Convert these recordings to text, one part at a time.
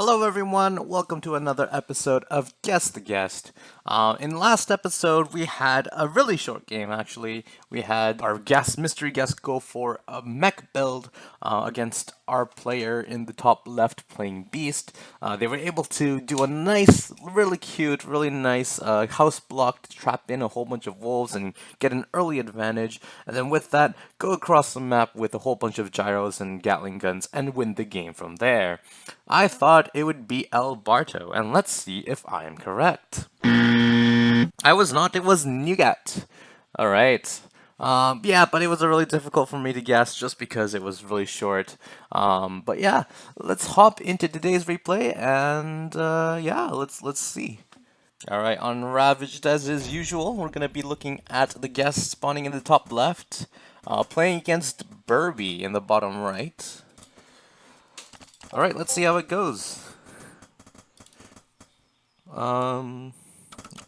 Hello, everyone. Welcome to another episode of Guess the Guest. In last episode, we had a really short game, actually. We had our mystery guest go for a mech build against our player in the top left playing Beast. They were able to do a nice, really cute, really nice house block to trap in a whole bunch of wolves and get an early advantage. And then with that, go across the map with a whole bunch of gyros and Gatling guns and win the game from there. I thought it would be El Barto, and let's see if I am correct. I was not, it was Nougat. Alright. Yeah, but it was really difficult for me to guess just because it was really short. But yeah, let's hop into today's replay and yeah, let's see. Alright, on Ravaged as is usual, we're gonna be looking at the guest spawning in the top left, playing against Burby in the bottom right. Alright, let's see how it goes.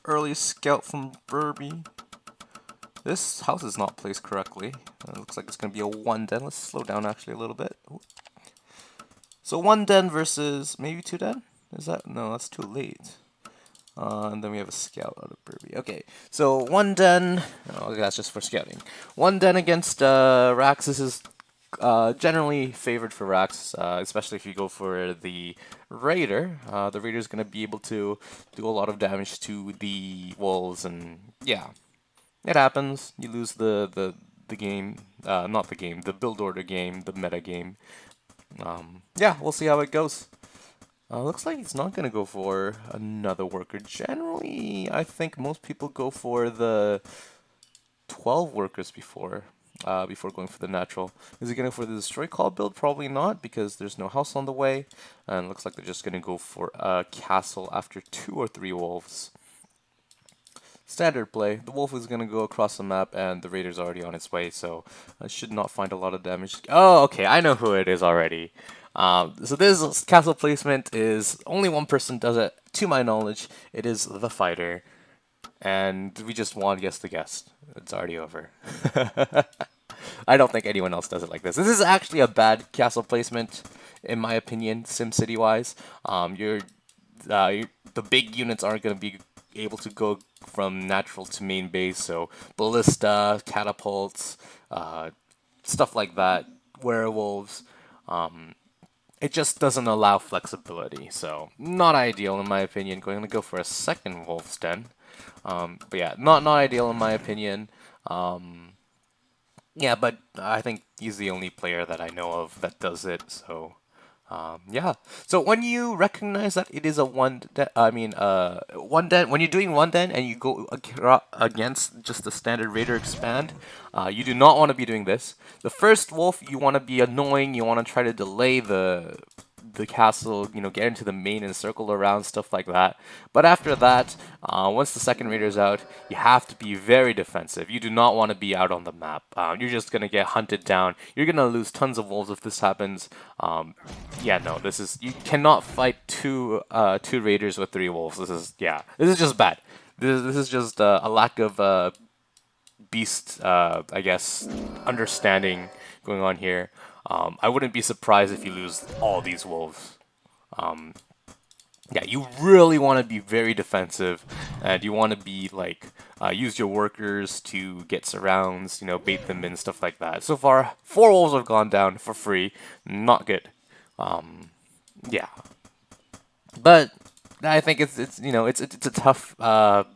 Early scout from Burby. This house is not placed correctly. It looks like it's going to be a 1 den. Let's slow down actually a little bit. So 1 den versus maybe 2 den? Is that? No, that's too late. And then we have a scout out of Burby. Okay, so 1 den. Oh, that's just for scouting. 1 den against Rax. This is generally favored for Rax, especially if you go for the Raider. The Raider is going to be able to do a lot of damage to the wolves, and yeah, it happens. You lose the game, not the game, the build order game, the meta game. Yeah, we'll see how it goes. Looks like he's not going to go for another worker. Generally, I think most people go for the 12 workers before going for the natural. Is he going for the destroy call build? Probably not, because there's no house on the way, and looks like they're just going to go for a castle after 2 or 3 wolves. Standard play. The wolf is going to go across the map, and the raider's already on its way, so I should not find a lot of damage. Oh, okay, I know who it is already. So this castle placement is only one person does it, to my knowledge. It is TheFighter. And we just won Guess the Guest. It's already over. I don't think anyone else does it like this. This is actually a bad castle placement, in my opinion, SimCity-wise. The big units aren't going to be able to go from natural to main base, so ballista, catapults, stuff like that, werewolves. It just doesn't allow flexibility, so not ideal in my opinion. Going to go for a second wolf's den. But yeah, not ideal in my opinion. Yeah, but I think he's the only player that I know of that does it. So yeah. So when you recognize that it is a one den, when you're doing 1 den and you go against just the standard Raider expand, you do not want to be doing this. The first wolf, you want to be annoying. You want to try to delay the castle, get into the main and circle around, stuff like that. But after that, once the second Raider is out, you have to be very defensive. You do not want to be out on the map. You're just going to get hunted down. You're going to lose tons of wolves if this happens. Yeah, no, you cannot fight two Raiders with 3 wolves. This is just bad. This is just a lack of beast, I guess, understanding going on here. I wouldn't be surprised if you lose all these wolves. Yeah, you really want to be very defensive, and you want to be like use your workers to get surrounds, bait them in, stuff like that. So far, 4 wolves have gone down for free. Not good. Yeah, but I think it's a tough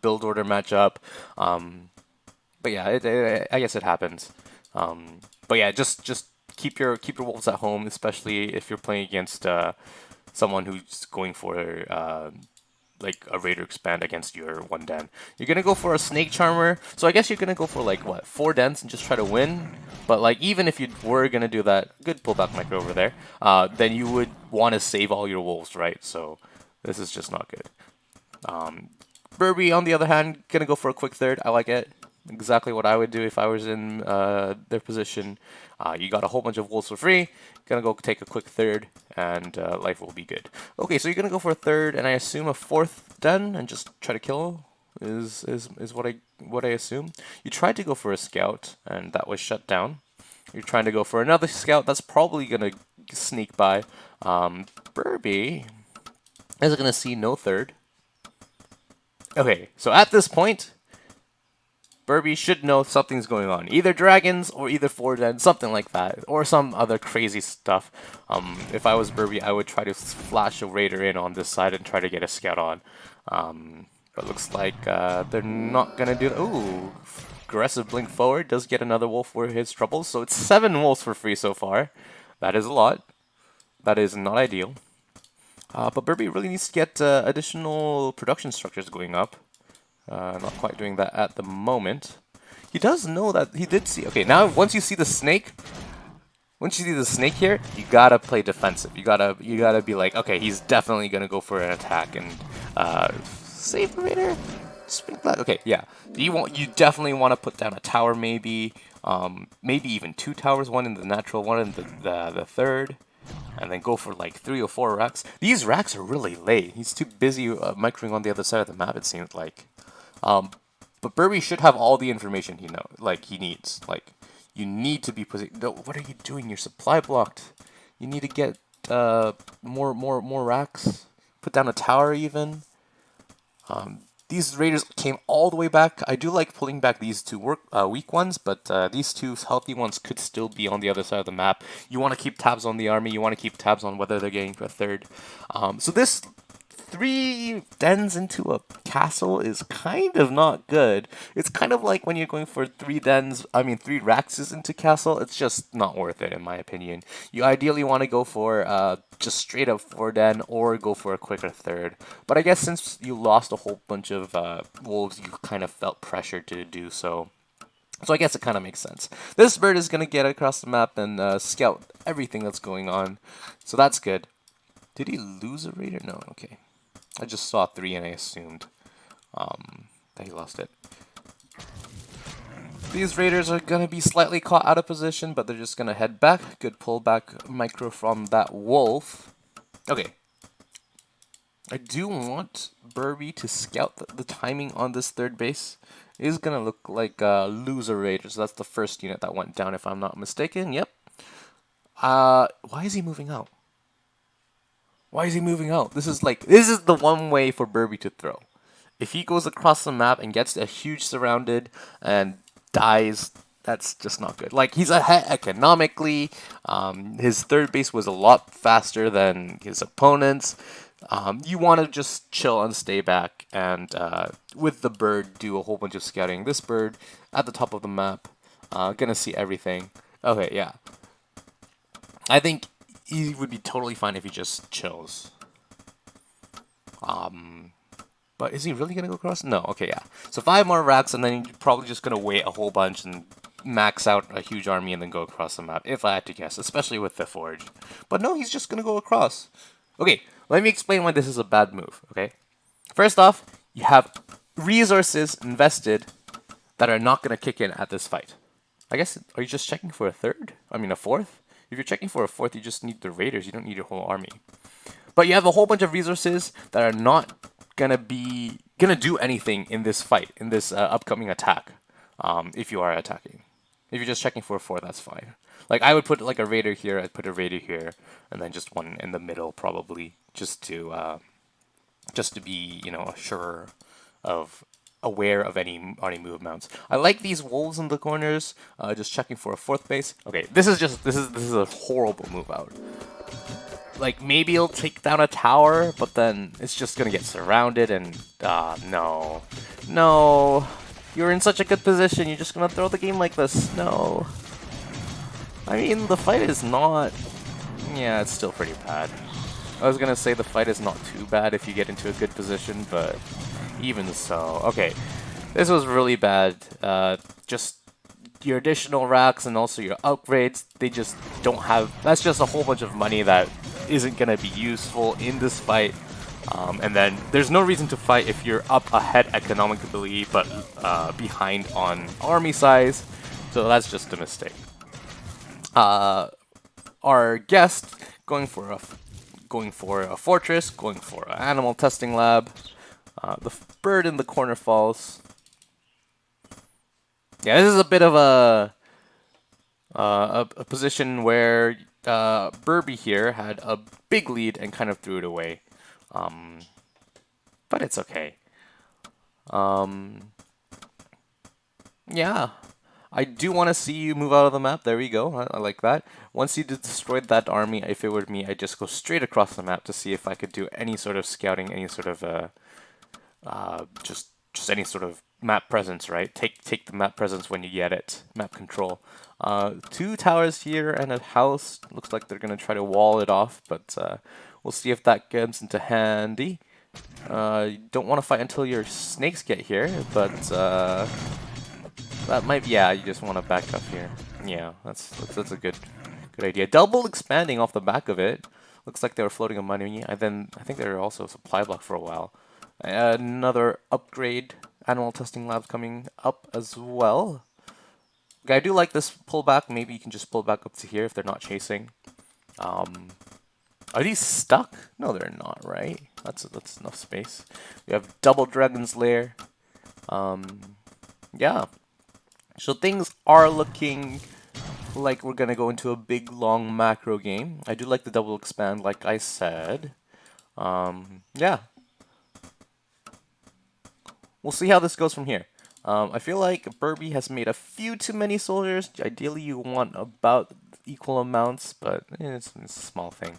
build order matchup. But yeah, I guess it happens. But yeah, just keep your wolves at home, especially if you're playing against someone who's going for like a Raider expand against your 1 den. You're gonna go for a Snake Charmer, so I guess you're gonna go for like what, 4 dens and just try to win. But like even if you were gonna do that, good pullback micro over there, then you would want to save all your wolves, right? So this is just not good. Burby, on the other hand, gonna go for a quick third. I like it. Exactly what I would do if I was in their position. You got a whole bunch of wolves for free. Gonna go take a quick third, and life will be good. Okay, so you're gonna go for a third, and I assume a 4th den, and just try to kill is what I assume. You tried to go for a scout, and that was shut down. You're trying to go for another scout. That's probably gonna sneak by. Burby is going to see no third. Okay, so at this point, Burby should know something's going on. Either dragons or either 4-den, something like that. Or some other crazy stuff. If I was Burby, I would try to flash a raider in on this side and try to get a scout on. But looks like they're not going to do that. Ooh, aggressive blink forward does get another wolf for his troubles. So it's 7 wolves for free so far. That is a lot. That is not ideal. But Burby really needs to get additional production structures going up. Not quite doing that at the moment. He does know that he did see. Okay, now once you see the snake, here, you gotta play defensive. You gotta be like, okay, he's definitely gonna go for an attack and save the raider. Spin flag. Okay, yeah. You definitely want to put down a tower, maybe even 2 towers, one in the natural, one in the third. And then go for like 3 or 4 racks. These racks are really late. He's too busy microing on the other side of the map, it seems like. But Burby should have all the information he needs. Like, you need to be positioned. No, what are you doing? Your supply blocked. You need to get more racks. Put down a tower even. These raiders came all the way back. I do like pulling back these 2 weak ones, but these 2 healthy ones could still be on the other side of the map. You want to keep tabs on the army. You want to keep tabs on whether they're getting to a third. So this 3 dens into a castle is kind of not good. It's kind of like when you're going for 3 racks into castle. It's just not worth it in my opinion. You ideally want to go for just straight up 4-den or go for a quicker third. But I guess since you lost a whole bunch of wolves, you kind of felt pressured to do so. So I guess it kind of makes sense. This bird is going to get across the map and scout everything that's going on. So that's good. Did he lose a raider? No, okay. I just saw 3 and I assumed that he lost it. These raiders are going to be slightly caught out of position, but they're just going to head back. Good pullback micro from that wolf. Okay. I do want Burby to scout the timing on this third base. It is going to look like loser raiders. So that's the first unit that went down, if I'm not mistaken. Yep. Why is he moving out? Why is he moving out? This is the one way for Burby to throw. If he goes across the map and gets a huge surrounded and dies, that's just not good. Like, he's ahead economically. His third base was a lot faster than his opponent's. You want to just chill and stay back and with the bird do a whole bunch of scouting. This bird at the top of the map, gonna see everything. Okay, yeah. I think he would be totally fine if he just chills. But is he really gonna go across? No. Okay, yeah. So 5 more racks, and then you're probably just gonna wait a whole bunch and max out a huge army and then go across the map, if I had to guess, especially with the forge. But no, he's just gonna go across. Okay, let me explain why this is a bad move. Okay, first off, you have resources invested that are not gonna kick in at this fight. I guess, are you just checking for a third? I mean, a fourth? If you're checking for a fourth, you just need the raiders. You don't need your whole army. But you have a whole bunch of resources that are not gonna do anything in this fight, in this upcoming attack. If you are attacking, if you're just checking for a fourth, that's fine. Like, I would put like a raider here. I'd put a raider here, and then just one in the middle, probably, just to be, sure of aware of any move mounts. I like these wolves in the corners, just checking for a fourth base. Okay, this is a horrible move out. Like, maybe it'll take down a tower, but then it's just gonna get surrounded and no. You're in such a good position, you're just gonna throw the game like this. No. I mean, the fight is not, yeah, it's still pretty bad. I was gonna say the fight is not too bad if you get into a good position, but even so. Okay, this was really bad. Just your additional racks and also your upgrades, they just don't have, that's just a whole bunch of money that isn't gonna be useful in this fight. And then there's no reason to fight if you're up ahead economically, but behind on army size. So that's just a mistake. Our guest going for a fortress, going for an animal testing lab. The bird in the corner falls. Yeah, this is a bit of a position where Burby here had a big lead and kind of threw it away. But it's okay. Yeah. I do want to see you move out of the map. There we go. I like that. Once you destroyed that army, if it were me, I'd just go straight across the map to see if I could do any sort of scouting, any sort of just any sort of map presence, right? Take the map presence when you get it. Map control. 2 towers here and a house. Looks like they're gonna try to wall it off, but we'll see if that gets into handy. You don't want to fight until your snakes get here, but that might, yeah, you just want to back up here. Yeah, that's a good idea. Double expanding off the back of it. Looks like they were floating a money, and then I think they were also a supply block for a while. Another upgrade. Animal testing labs coming up as well. Okay, I do like this pullback. Maybe you can just pull back up to here if they're not chasing. Are these stuck? No, they're not, right? That's enough space. We have double Dragon's Lair. Yeah. So things are looking like we're gonna go into a big, long macro game. I do like the double expand, like I said. Yeah. We'll see how this goes from here. I feel like Burby has made a few too many soldiers. Ideally, you want about equal amounts, but it's a small thing.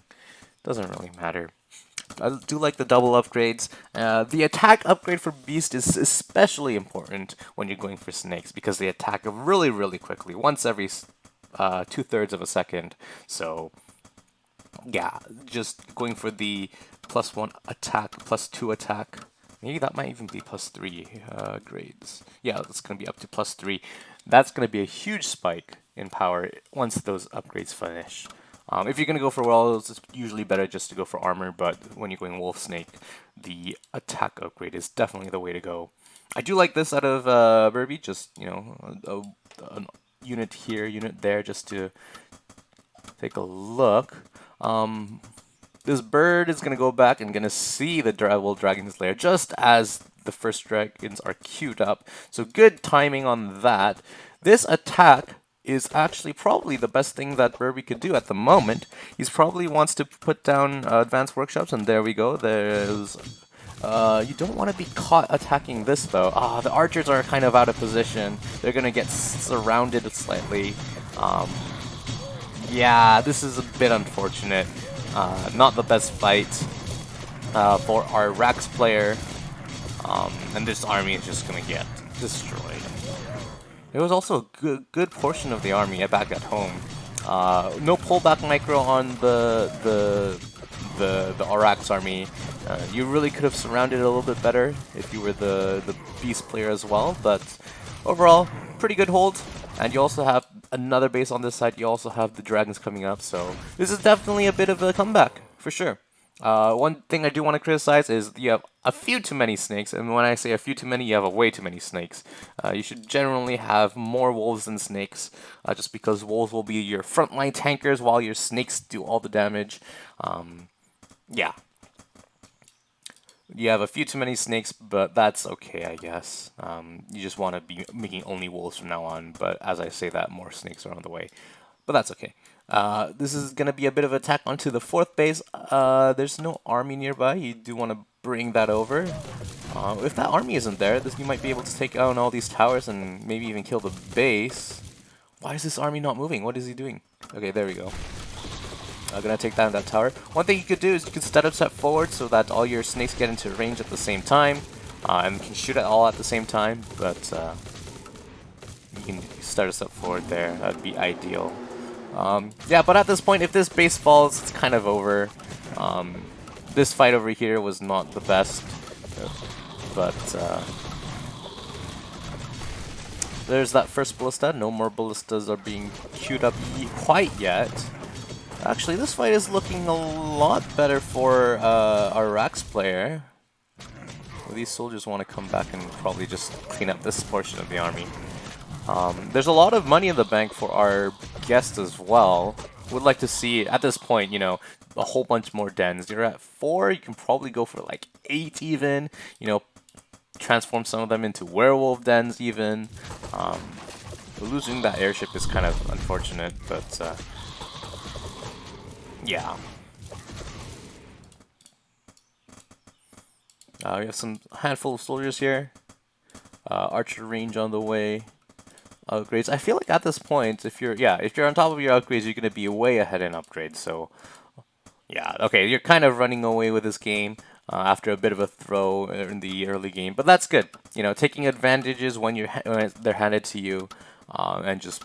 Doesn't really matter. I do like the double upgrades. The attack upgrade for Beast is especially important when you're going for snakes because they attack really, really quickly, once every 2/3 of a second. So, yeah, just going for the +1 attack, +2 attack. Maybe that might even be +3 grades. Yeah, it's going to be up to +3. That's going to be a huge spike in power once those upgrades finish. If you're going to go for walls, it's usually better just to go for armor, but when you're going wolf snake, the attack upgrade is definitely the way to go. I do like this out of Burby, just, you know, a unit here, unit there, just to take a look. This bird is going to go back and going to see the double Dragon's Lair just as the first dragons are queued up. So good timing on that. This attack is actually probably the best thing that Burby could do at the moment. He's probably wants to put down advanced workshops, and there we go. There's... you don't want to be caught attacking this, though. The archers are kind of out of position. They're going to get surrounded slightly. Yeah, this is a bit unfortunate. Not the best fight for our Rax player. And this army is just going to get destroyed. There was also a good portion of the army back at home. No pullback micro on the Arax army. You really could have surrounded it a little bit better if you were the Beast player as well, but overall, pretty good hold. And you also have another base on this side. You also have the dragons coming up, so this is definitely a bit of a comeback, for sure. One thing I do want to criticize is you have a few too many snakes, and when I say a few too many, you have a way too many snakes. You should generally have more wolves than snakes, just because wolves will be your frontline tankers while your snakes do all the damage. Yeah. You have a few too many snakes, but that's okay, I guess. You just want to be making only wolves from now on, but as I say that, more snakes are on the way. But that's okay. This is going to be a bit of an attack onto the 4th base. There's no army nearby. You do want to bring that over. If that army isn't there, you might be able to take out all these towers and maybe even kill the base. Why is this army not moving? What is he doing? Okay, there we go. Gonna take down that tower. One thing you could do is you could step forward so that all your snakes get into range at the same time. And can shoot it all at the same time, but you can start a step forward there. That'd be ideal. Yeah, but at this point, if this base falls, it's kind of over. This fight over here was not the best, but there's that first ballista. No more ballistas are being queued up quite yet. Actually, this fight is looking a lot better for our Rax player. Well, these soldiers want to come back and probably just clean up this portion of the army. There's a lot of money in the bank for our guest as well. Would like to see, at this point, you know, a whole bunch more dens. You're at 4, you can probably go for like 8 even. You know, transform some of them into werewolf dens even. Losing that airship is kind of unfortunate, but yeah. We have some handful of soldiers here. Archer range on the way. Upgrades. I feel like at this point, if you're on top of your upgrades, you're gonna be way ahead in upgrades. So yeah, okay, you're kind of running away with this game after a bit of a throw in the early game, but that's good. You know, taking advantages when when they're handed to you, and just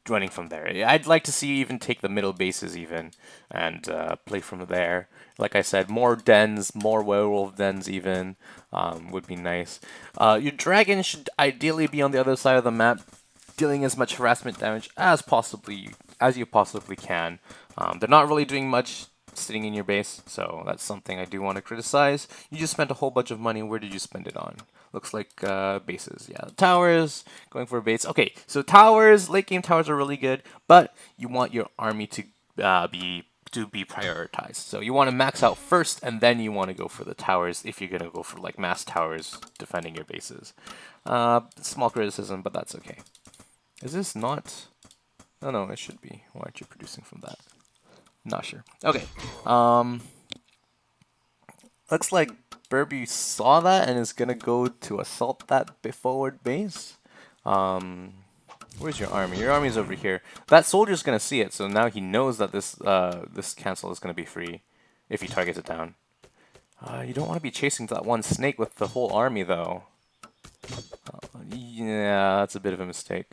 running from there. I'd like to see you even take the middle bases even and play from there. Like I said, more dens, more werewolf dens even would be nice. Your dragon should ideally be on the other side of the map, dealing as much harassment damage as you possibly can. They're not really doing much sitting in your base, so that's something I do want to criticize. You just spent a whole bunch of money. Where did you spend it on? Looks like bases. Yeah, towers, going for a base. Okay, so towers, late game towers are really good, but you want your army to be prioritized. So you want to max out first, and then you want to go for the towers if you're gonna go for like mass towers defending your bases. Small criticism, but that's okay. Is this not? Oh no, it should be. Why aren't you producing from that? Not sure. Okay. Looks like Burby saw that and is gonna go to assault that forward base. Where's your army? Your army's over here. That soldier's gonna see it, so now he knows that this cancel is gonna be free if he targets it down. You don't want to be chasing that one snake with the whole army, though. Yeah, that's a bit of a mistake.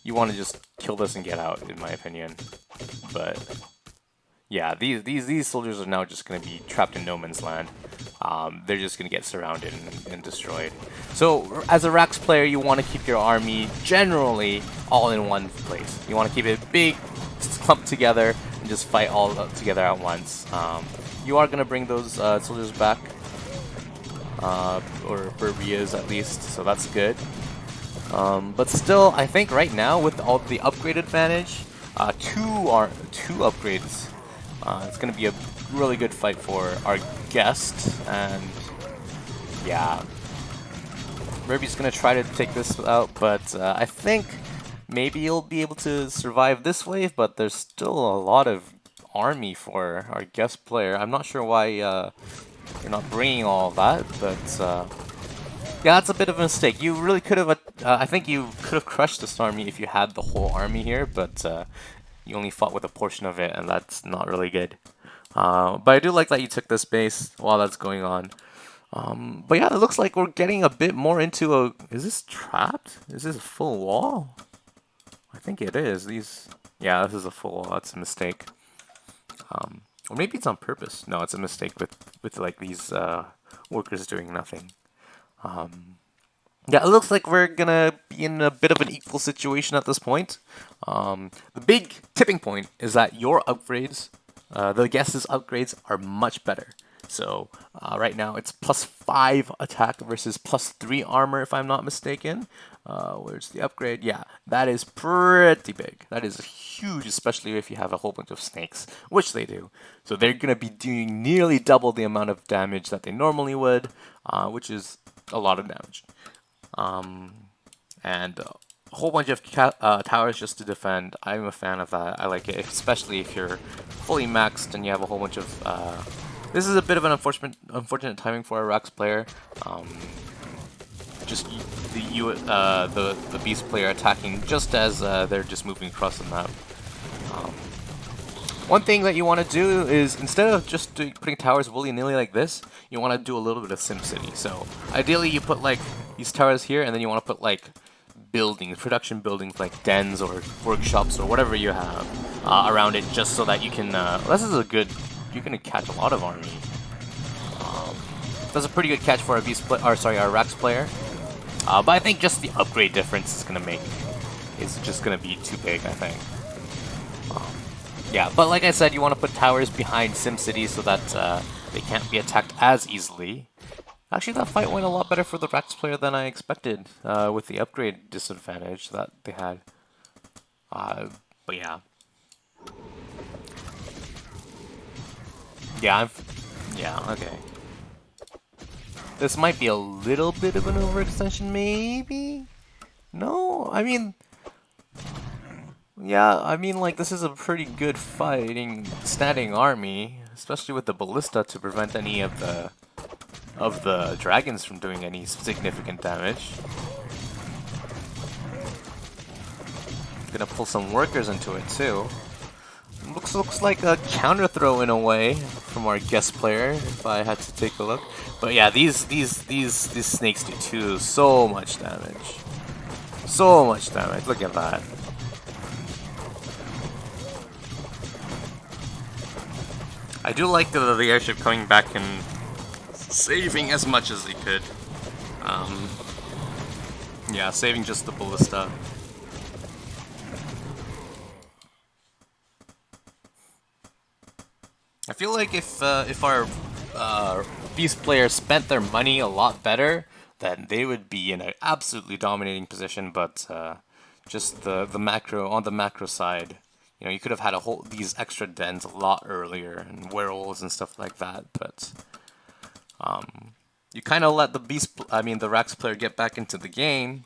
You want to just kill this and get out, in my opinion. But yeah, these soldiers are now just going to be trapped in no man's land. They're just going to get surrounded and destroyed. So as a Rax player, you want to keep your army generally all in one place. You want to keep it big, clumped together, and just fight all together at once. You are going to bring those soldiers back, or Burby is at least, so that's good. But still, I think right now with all the upgrade advantage, two upgrades. It's going to be a really good fight for our guest, and yeah, Burby's going to try to take this out, but I think maybe he'll be able to survive this wave, but there's still a lot of army for our guest player. I'm not sure why you're not bringing all of that, but yeah, that's a bit of a mistake. You really could have, I think you could have crushed this army if you had the whole army here, but you only fought with a portion of it, and that's not really good. But I do like that you took this base while that's going on. But yeah, it looks like we're getting a bit more into a... Is this trapped? Is this a full wall? I think it is. Yeah, this is a full wall. That's a mistake. Or maybe it's on purpose. No, it's a mistake with like these workers doing nothing. Yeah, it looks like we're gonna be in a bit of an equal situation at this point. The big tipping point is that your upgrades, the guest's upgrades, are much better. So right now it's +5 attack versus +3 armor, if I'm not mistaken. Where's the upgrade? Yeah, that is pretty big. That is huge, especially if you have a whole bunch of snakes, which they do. So they're gonna be doing nearly double the amount of damage that they normally would, which is a lot of damage. And a whole bunch of towers just to defend. I'm a fan of that. I like it, especially if you're fully maxed and you have a whole bunch of... this is a bit of an unfortunate timing for a Rax player. Just the Beast player attacking just as they're just moving across the map. One thing that you want to do is, instead of just putting towers willy-nilly like this, you want to do a little bit of SimCity. So ideally you put like these towers here, and then you want to put like buildings, production buildings like dens or workshops or whatever you have around it, just so that you can, this is a good, you're going to catch a lot of army. That's a pretty good catch for our Rax player. But I think just the upgrade difference is just going to be too big, I think. Yeah, but like I said, you want to put towers behind SimCity so that they can't be attacked as easily. Actually, that fight went a lot better for the Rax player than I expected with the upgrade disadvantage that they had. But yeah. Yeah, okay. This might be a little bit of an overextension, maybe? No? I mean... Yeah, I mean, like, this is a pretty good fighting, standing army, especially with the ballista to prevent any of the of the dragons from doing any significant damage. Gonna pull some workers into it too. Looks like a counter throw in a way from our guest player, if I had to take a look. But yeah, these snakes do so much damage. So much damage. Look at that. I do like the airship coming back and saving as much as they could. Yeah, saving just the ballista. I feel like if our beast players spent their money a lot better, then they would be in an absolutely dominating position. But just the macro on the macro side, you know, you could have had these extra dens a lot earlier and werewolves and stuff like that. But you kind of let the Rax player get back into the game.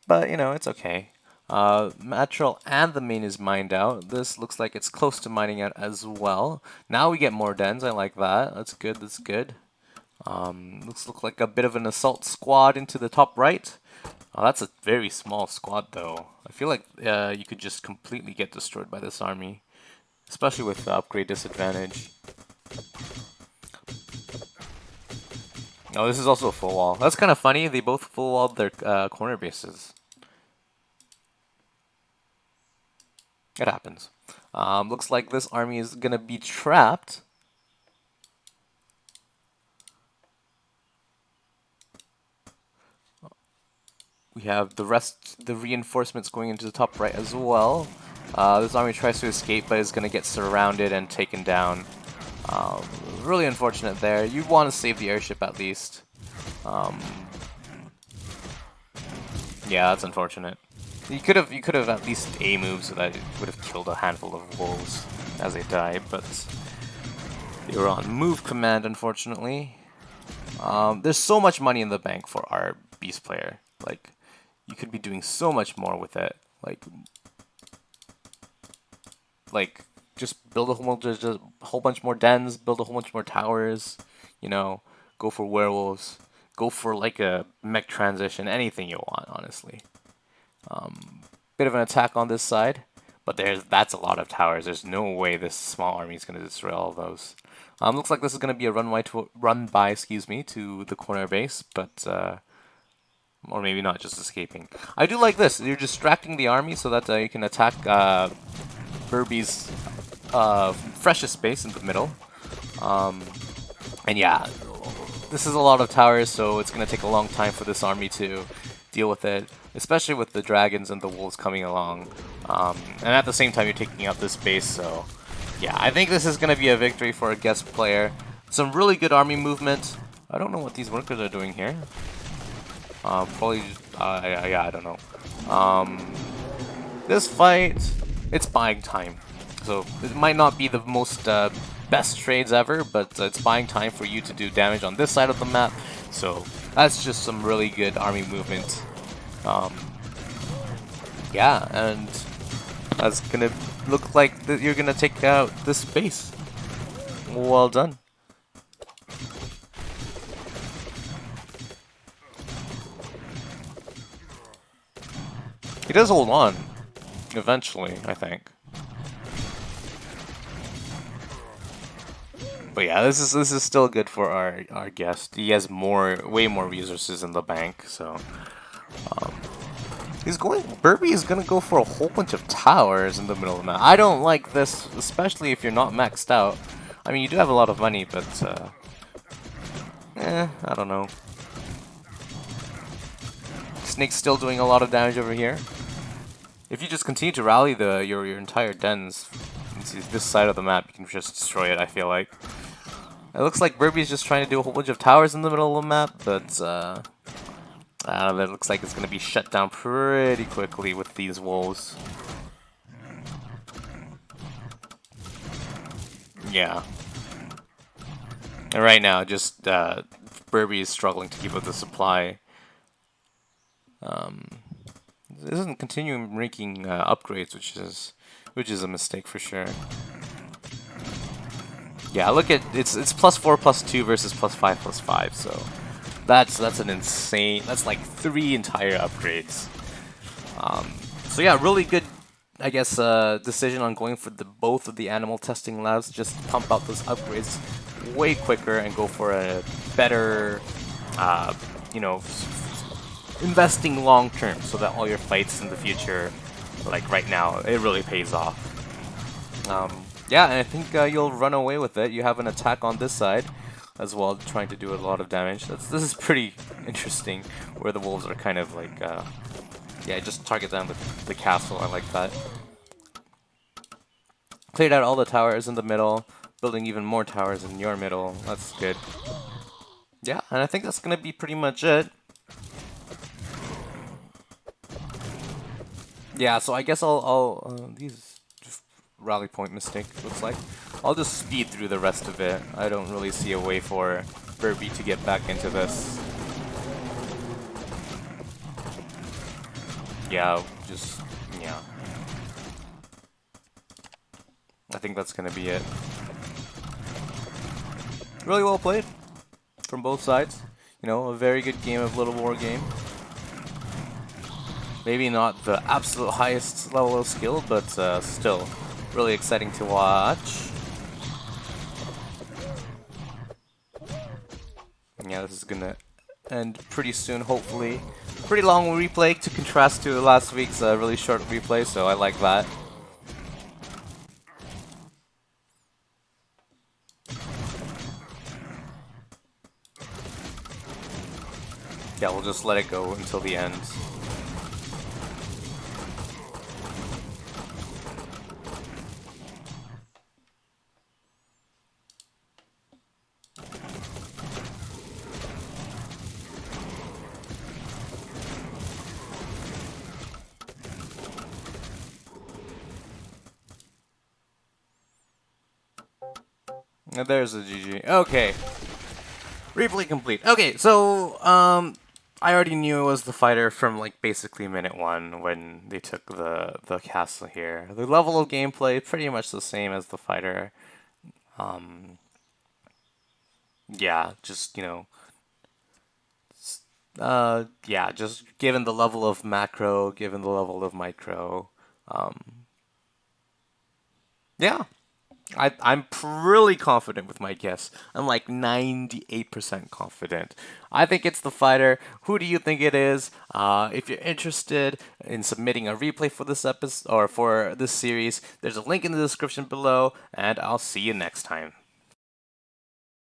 But you know, it's okay. Natural and the main is mined out. This looks like it's close to mining out as well. Now we get more dens. I like that. That's good. That's good. Looks like a bit of an assault squad into the top right. Oh, that's a very small squad though. I feel like you could just completely get destroyed by this army, especially with the upgrade disadvantage. Oh, this is also a full wall. That's kind of funny. They both full walled their corner bases. It happens. Looks like this army is gonna be trapped. We have the reinforcements going into the top right as well. This army tries to escape, but is gonna get surrounded and taken down. Really unfortunate there. You want to save the airship at least. Yeah, that's unfortunate. You could have at least A moved so that it would have killed a handful of wolves as they died, but they were on move command, unfortunately. There's so much money in the bank for our beast player. Like, you could be doing so much more with it. Like just build a whole bunch more dens, build a whole bunch more towers. You know, go for werewolves, go for like a mech transition, anything you want, honestly. Bit of an attack on this side, but that's a lot of towers. There's no way this small army is going to destroy all of those. Looks like this is going to be a run by, excuse me, to the corner base, but or maybe not, just escaping. I do like this. You're distracting the army so that you can attack Burby's freshest base in the middle. And yeah, this is a lot of towers, so it's going to take a long time for this army to deal with it, especially with the dragons and the wolves coming along. And at the same time, you're taking out this base, so yeah, I think this is going to be a victory for a guest player. Some really good army movement. I don't know what these workers are doing here. Probably, yeah, I don't know. This fight, it's buying time. So it might not be the most best trades ever, but it's buying time for you to do damage on this side of the map. So that's just some really good army movement. Yeah, and that's gonna look like you're gonna take out this base. Well done. He does hold on, eventually, I think. But yeah, this is still good for our guest. He has way more resources in the bank, so Burby is gonna go for a whole bunch of towers in the middle of the map. I don't like this, especially if you're not maxed out. I mean, you do have a lot of money, but I don't know. Snake's still doing a lot of damage over here. If you just continue to rally your entire dens into this side of the map, you can just destroy it, I feel like. It looks like Burby's just trying to do a whole bunch of towers in the middle of the map, but it looks like it's going to be shut down pretty quickly with these wolves. Yeah. And right now, just Burby is struggling to keep up the supply. It isn't continuing making upgrades, which is a mistake for sure. Yeah, look at it's +4/+2 versus +5/5. So that's an insane. That's like 3 entire upgrades. So yeah, really good, I guess, decision on going for the both of the animal testing labs. Just pump out those upgrades way quicker and go for a better, uh, you know, investing long term, so that all your fights in the future, like right now, it really pays off. Yeah, and I think you'll run away with it. You have an attack on this side as well, trying to do a lot of damage. This is pretty interesting, where the wolves are kind of like, yeah, just target down the castle. I like that. Cleared out all the towers in the middle, building even more towers in your middle. That's good. Yeah, and I think that's gonna be pretty much it. Yeah, so I guess I'll these just rally point mistake, looks like. I'll just speed through the rest of it. I don't really see a way for Burby to get back into this. Yeah, just, yeah. I think that's gonna be it. Really well played from both sides. You know, a very good game of Littlewargame. Maybe not the absolute highest level of skill, but still really exciting to watch. Yeah, this is gonna end pretty soon, hopefully. Pretty long replay to contrast to last week's really short replay, so I like that. Yeah, we'll just let it go until the end. And there's a GG. Okay. Replay complete. Okay, so I already knew it was the fighter from like basically minute 1 when they took the castle here. The level of gameplay pretty much the same as the fighter. Yeah, just you know, yeah, just given the level of macro, given the level of micro, yeah. I'm really confident with my guess. I'm like 98% confident. I think it's the fighter. Who do you think it is? If you're interested in submitting a replay for this episode or for this series, there's a link in the description below, and I'll see you next time.